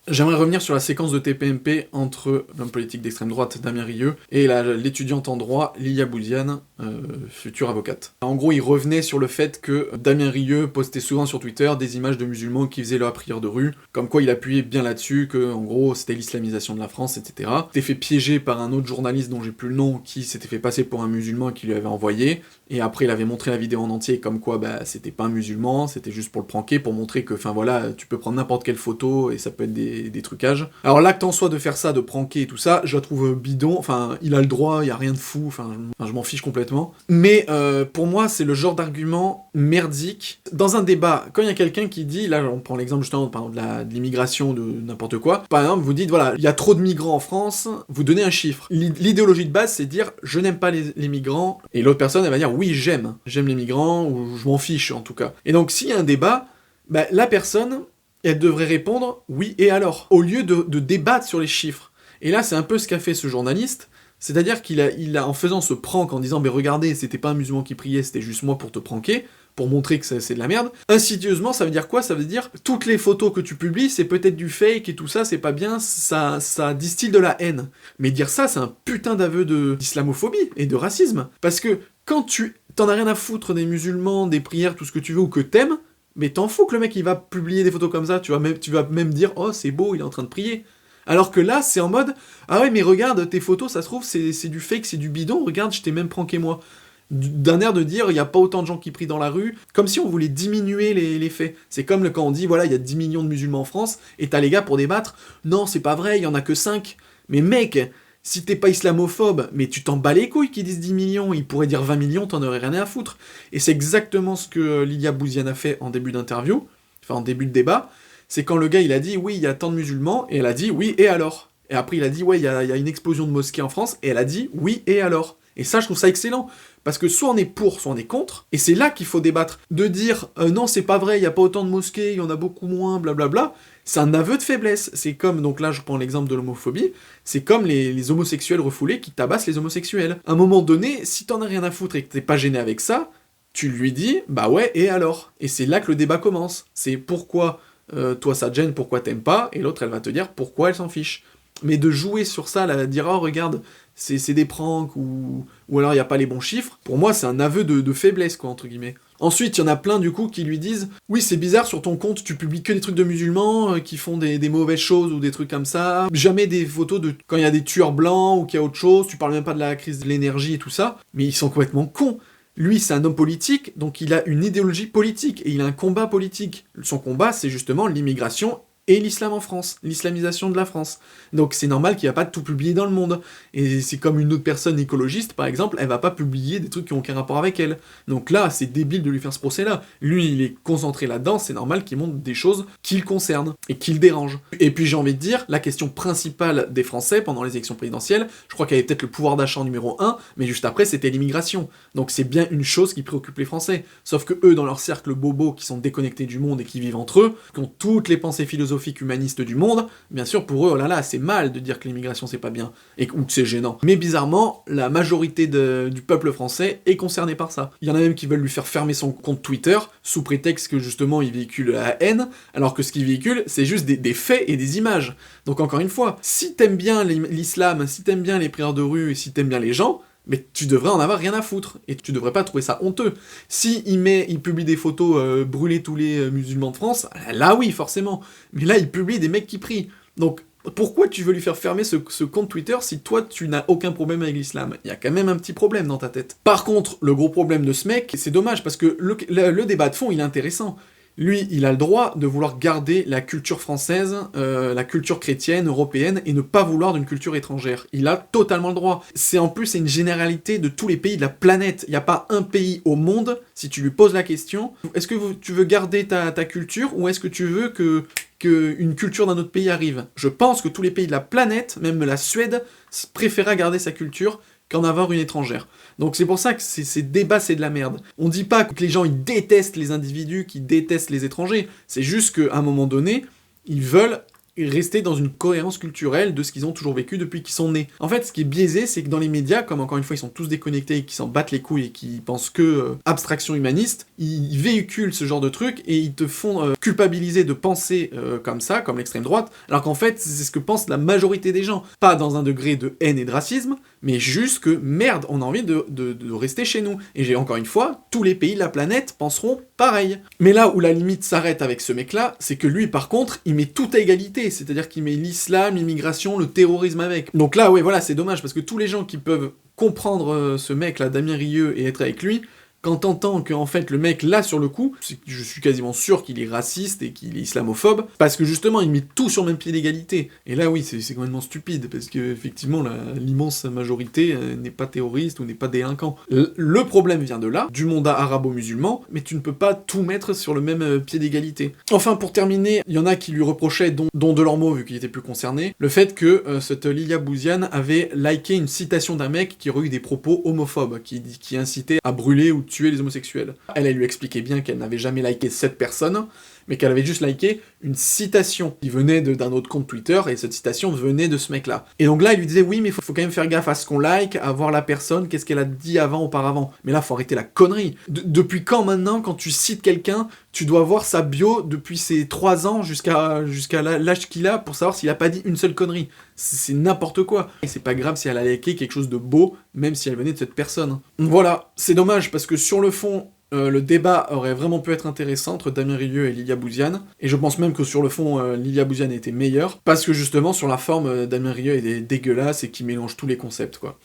J'aimerais revenir sur la séquence de TPMP entre l'homme politique d'extrême droite Damien Rieu et l'étudiante en droit Lilia Boudiane, future avocate. En gros, il revenait sur le fait que Damien Rieu postait souvent sur Twitter des images de musulmans qui faisaient leur prière de rue, comme quoi il appuyait bien là-dessus, que en gros c'était l'islamisation de la France, etc. Il s'était fait piéger par un autre journaliste dont j'ai plus le nom, qui s'était fait passer pour un musulman et qui lui avait envoyé, et après il avait montré la vidéo en entier, comme quoi c'était pas un musulman, c'était juste pour le pranker, pour montrer que, enfin voilà, tu peux prendre n'importe quelle photo et ça peut être des trucages. Alors l'acte en soi de faire ça, de pranker et tout ça, je la trouve bidon, enfin il a le droit, il y a rien de fou, enfin je m'en fiche complètement. Mais pour moi c'est le genre d'argument merdique. Dans un débat, quand il y a quelqu'un qui dit, là on prend l'exemple justement par exemple, de l'immigration, de n'importe quoi, par exemple vous dites voilà, il y a trop de migrants en France, vous donnez un chiffre. L'idéologie de base c'est dire je n'aime pas les migrants, et l'autre personne elle va dire oui j'aime les migrants, ou je m'en fiche en tout cas. Et donc s'il y a un débat, la personne elle devrait répondre « oui, et alors ?» au lieu de débattre sur les chiffres. Et là, c'est un peu ce qu'a fait ce journaliste, c'est-à-dire en faisant ce prank, en disant « mais regardez, c'était pas un musulman qui priait, c'était juste moi pour te pranker », pour montrer que c'est de la merde. Insidieusement, ça veut dire quoi? Ça veut dire toutes les photos que tu publies, c'est peut-être du fake et tout ça, c'est pas bien, ça distille de la haine. Mais dire ça, c'est un putain d'aveu d'islamophobie et de racisme. Parce que quand t'en as rien à foutre des musulmans, des prières, tout ce que tu veux, ou que t'aimes, mais t'en fous que le mec il va publier des photos comme ça, tu vas même dire oh c'est beau, il est en train de prier. Alors que là c'est en mode ah ouais mais regarde tes photos, ça se trouve c'est du fake, c'est du bidon, regarde je t'ai même pranké moi. D'un air de dire il y a pas autant de gens qui prient dans la rue, comme si on voulait diminuer les faits. C'est comme quand on dit voilà il y a 10 millions de musulmans en France, et t'as les gars pour débattre, non c'est pas vrai, il y en a que 5. Mais mec, si t'es pas islamophobe, mais tu t'en bats les couilles qu'ils disent 10 millions, ils pourraient dire 20 millions, t'en aurais rien à foutre. Et c'est exactement ce que Lilia Bouziane a fait en début d'interview, enfin en début de débat, c'est quand le gars il a dit oui il y a tant de musulmans, et elle a dit oui et alors. Et après il a dit ouais il y a une explosion de mosquées en France, et elle a dit oui et alors. Et ça je trouve ça excellent, parce que soit on est pour, soit on est contre, et c'est là qu'il faut débattre. De dire non c'est pas vrai, il y a pas autant de mosquées, il y en a beaucoup moins, blablabla, c'est un aveu de faiblesse. C'est comme, donc là je prends l'exemple de l'homophobie, c'est comme les homosexuels refoulés qui tabassent les homosexuels. À un moment donné, si t'en as rien à foutre et que t'es pas gêné avec ça, tu lui dis, bah ouais, et alors? Et c'est là que le débat commence. C'est pourquoi toi ça te gêne, pourquoi t'aimes pas, et l'autre elle va te dire pourquoi elle s'en fiche. Mais de jouer sur ça, là, dire oh regarde, c'est des pranks, ou alors il n'y a pas les bons chiffres, pour moi c'est un aveu de faiblesse, quoi, entre guillemets. Ensuite, il y en a plein du coup qui lui disent « Oui, c'est bizarre, sur ton compte, tu publies que des trucs de musulmans qui font des mauvaises choses ou des trucs comme ça. Jamais des photos de quand il y a des tueurs blancs ou qu'il y a autre chose, tu parles même pas de la crise de l'énergie et tout ça. » Mais ils sont complètement cons. Lui, c'est un homme politique, donc il a une idéologie politique, et il a un combat politique. Son combat, c'est justement l'immigration et l'islam en France, l'islamisation de la France. Donc c'est normal qu'il va pas tout publier dans le monde. Et c'est comme une autre personne écologiste, par exemple, elle va pas publier des trucs qui ont aucun rapport avec elle. Donc là, c'est débile de lui faire ce procès-là. Lui, il est concentré là-dedans, c'est normal qu'il montre des choses qui le concernent, et qui le dérangent. Et puis j'ai envie de dire, la question principale des Français pendant les élections présidentielles, je crois qu'elle avait peut-être le pouvoir d'achat en numéro 1, mais juste après, c'était l'immigration. Donc c'est bien une chose qui préoccupe les Français. Sauf que eux, dans leur cercle bobo, qui sont déconnectés du monde et qui vivent entre eux, qui ont toutes les pensées philosophiques humanistes du monde, bien sûr pour eux, oh là là, c'est mal de dire que l'immigration c'est pas bien, ou que c'est gênant. Mais bizarrement, la majorité du peuple français est concernée par ça. Il y en a même qui veulent lui faire fermer son compte Twitter, sous prétexte que justement il véhicule la haine, alors que ce qu'il véhicule, c'est juste des faits et des images. Donc encore une fois, si t'aimes bien l'islam, si t'aimes bien les prières de rue, et si t'aimes bien les gens, mais tu devrais en avoir rien à foutre, et tu devrais pas trouver ça honteux. Si il publie des photos brûler tous les musulmans de France, là oui, forcément. Mais là, il publie des mecs qui prient. Donc, pourquoi tu veux lui faire fermer ce compte Twitter si toi, tu n'as aucun problème avec l'islam? Il y a quand même un petit problème dans ta tête. Par contre, le gros problème de ce mec, c'est dommage, parce que le débat de fond, il est intéressant. Lui, il a le droit de vouloir garder la culture française, la culture chrétienne, européenne, et ne pas vouloir d'une culture étrangère. Il a totalement le droit. C'est une généralité de tous les pays de la planète. Il n'y a pas un pays au monde, si tu lui poses la question, est-ce que tu veux garder ta culture, ou est-ce que tu veux qu'une culture d'un autre pays arrive? Je pense que tous les pays de la planète, même la Suède, préférera garder sa culture qu'en avoir une étrangère. Donc c'est pour ça que ces débats, c'est de la merde. On dit pas que les gens, ils détestent les individus, qu'ils détestent les étrangers. C'est juste qu'à un moment donné, ils veulent rester dans une cohérence culturelle de ce qu'ils ont toujours vécu depuis qu'ils sont nés. En fait, ce qui est biaisé, c'est que dans les médias, comme encore une fois ils sont tous déconnectés et qu'ils s'en battent les couilles et qu'ils pensent que abstraction humaniste, ils véhiculent ce genre de trucs et ils te font culpabiliser de penser comme ça, comme l'extrême droite, alors qu'en fait c'est ce que pense la majorité des gens. Pas dans un degré de haine et de racisme, mais juste que merde, on a envie de rester chez nous. Et j'ai encore une fois, tous les pays de la planète penseront pareil. Mais là où la limite s'arrête avec ce mec-là, c'est que lui par contre, il met tout à égalité, c'est-à-dire qu'il met l'islam, l'immigration, le terrorisme avec. Donc là, ouais, voilà, c'est dommage, parce que tous les gens qui peuvent comprendre ce mec-là, Damien Rieu, et être avec lui, quand t'entends qu'en fait le mec là sur le coup, je suis quasiment sûr qu'il est raciste et qu'il est islamophobe, parce que justement il met tout sur le même pied d'égalité. Et là oui, c'est complètement stupide, parce que effectivement l'immense majorité n'est pas terroriste ou n'est pas délinquant. Le problème vient de là, du monde arabo-musulman, mais tu ne peux pas tout mettre sur le même pied d'égalité. Enfin pour terminer, il y en a qui lui reprochaient, dont Delormeau vu qu'il était plus concerné, le fait que cette Lilia Bouziane avait liké une citation d'un mec qui aurait eu des propos homophobes, qui incitait à brûler ou tuer les homosexuels. Elle lui expliquait bien qu'elle n'avait jamais liké cette personne, mais qu'elle avait juste liké une citation qui venait d'un autre compte Twitter, et cette citation venait de ce mec-là. Et donc là, il lui disait, oui, mais faut quand même faire gaffe à ce qu'on like, à voir la personne, qu'est-ce qu'elle a dit auparavant. Mais là, faut arrêter la connerie. Depuis quand maintenant, quand tu cites quelqu'un, tu dois voir sa bio depuis ses 3 ans jusqu'à l'âge qu'il a pour savoir s'il a pas dit une seule connerie. C'est n'importe quoi. Et c'est pas grave si elle a liké quelque chose de beau, même si elle venait de cette personne. Voilà, c'est dommage, parce que sur le fond, le débat aurait vraiment pu être intéressant entre Damien Rieu et Lilia Bouziane, et je pense même que sur le fond, Lilia Bouziane était meilleure, parce que justement, sur la forme, Damien Rieu est dégueulasse et qui mélange tous les concepts, quoi.